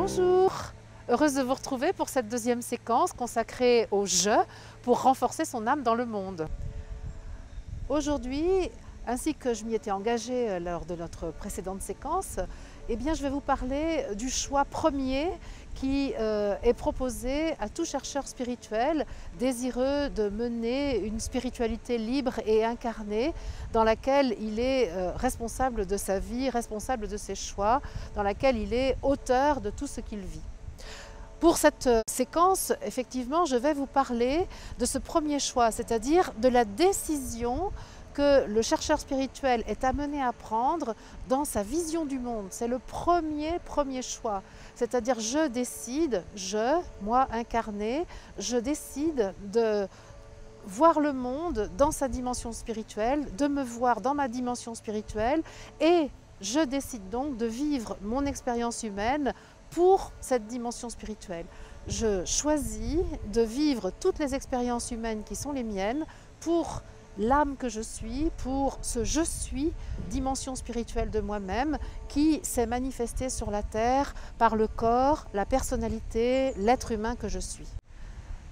Bonjour, heureuse de vous retrouver pour cette deuxième séquence consacrée au « je » pour renforcer son âme dans le monde. Aujourd'hui, ainsi que je m'y étais engagée lors de notre précédente séquence, eh bien, je vais vous parler du choix premier qui est proposé à tout chercheur spirituel désireux de mener une spiritualité libre et incarnée dans laquelle il est responsable de sa vie, responsable de ses choix, dans laquelle il est auteur de tout ce qu'il vit. Pour cette séquence, effectivement, je vais vous parler de ce premier choix, c'est-à-dire de la décision que le chercheur spirituel est amené à prendre dans sa vision du monde. C'est le premier choix. C'est-à-dire je décide, moi incarné, je décide de voir le monde dans sa dimension spirituelle, de me voir dans ma dimension spirituelle et je décide donc de vivre mon expérience humaine pour cette dimension spirituelle. Je choisis de vivre toutes les expériences humaines qui sont les miennes pour l'âme que je suis, pour ce je suis, dimension spirituelle de moi-même, qui s'est manifestée sur la terre par le corps, la personnalité, l'être humain que je suis.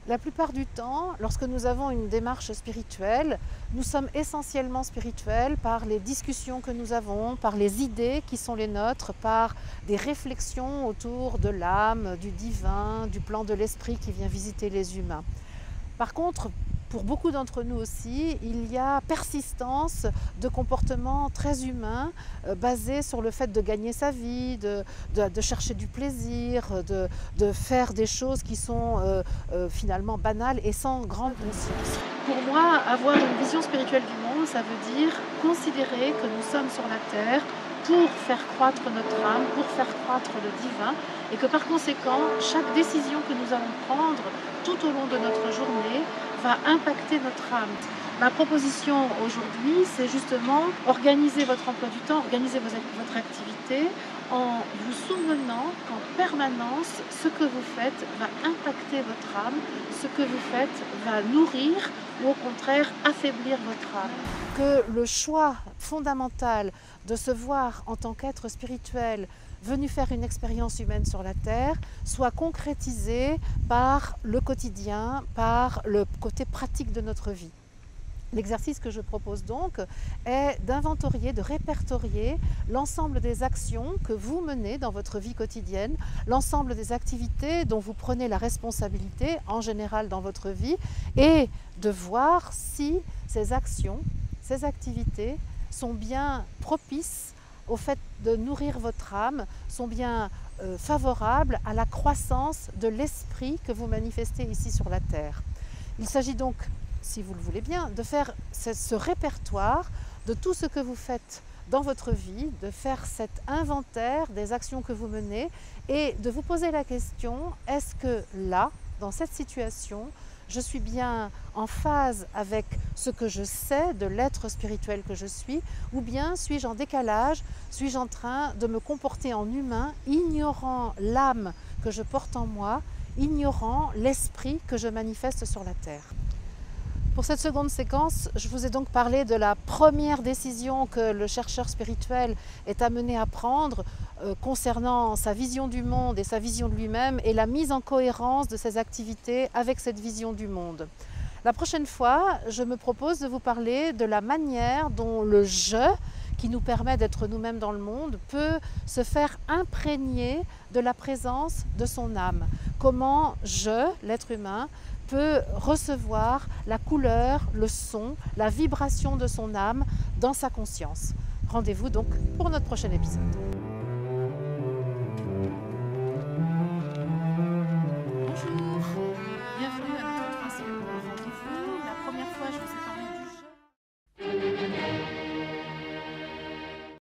La plupart du temps, lorsque nous avons une démarche spirituelle, nous sommes essentiellement spirituels par les discussions que nous avons, par les idées qui sont les nôtres, par des réflexions autour de l'âme, du divin, du plan de l'esprit qui vient visiter les humains. Par contre, pour beaucoup d'entre nous aussi, il y a persistance de comportements très humains basés sur le fait de gagner sa vie, de chercher du plaisir, de faire des choses qui sont finalement banales et sans grande conscience. Pour moi, avoir une vision spirituelle du monde, ça veut dire considérer que nous sommes sur la terre pour faire croître notre âme, pour faire croître le divin, et que par conséquent, chaque décision que nous allons prendre tout au long de notre journée va impacter notre âme. Ma proposition aujourd'hui, c'est justement organiser votre emploi du temps, organiser votre activité en vous souvenant qu'en permanence, ce que vous faites va impacter votre âme, ce que vous faites va nourrir ou au contraire affaiblir votre âme. Que le choix fondamental de se voir en tant qu'être spirituel venu faire une expérience humaine sur la Terre, soit concrétisé par le quotidien, par le côté pratique de notre vie. L'exercice que je propose donc est d'inventorier, de répertorier l'ensemble des actions que vous menez dans votre vie quotidienne, l'ensemble des activités dont vous prenez la responsabilité en général dans votre vie et de voir si ces actions, ces activités sont bien propices au fait de nourrir votre âme, sont bien favorables à la croissance de l'esprit que vous manifestez ici sur la Terre. Il s'agit donc, si vous le voulez bien, de faire ce répertoire de tout ce que vous faites dans votre vie, de faire cet inventaire des actions que vous menez et de vous poser la question, est-ce que là, dans cette situation, je suis bien en phase avec ce que je sais de l'être spirituel que je suis, ou bien suis-je en décalage, suis-je en train de me comporter en humain, ignorant l'âme que je porte en moi, ignorant l'esprit que je manifeste sur la terre. Pour cette seconde séquence, je vous ai donc parlé de la première décision que le chercheur spirituel est amené à prendre concernant sa vision du monde et sa vision de lui-même et la mise en cohérence de ses activités avec cette vision du monde. La prochaine fois, je me propose de vous parler de la manière dont le « je » qui nous permet d'être nous-mêmes dans le monde peut se faire imprégner de la présence de son âme. Comment je, l'être humain, peut recevoir la couleur, le son, la vibration de son âme dans sa conscience. Rendez-vous donc pour notre prochain épisode.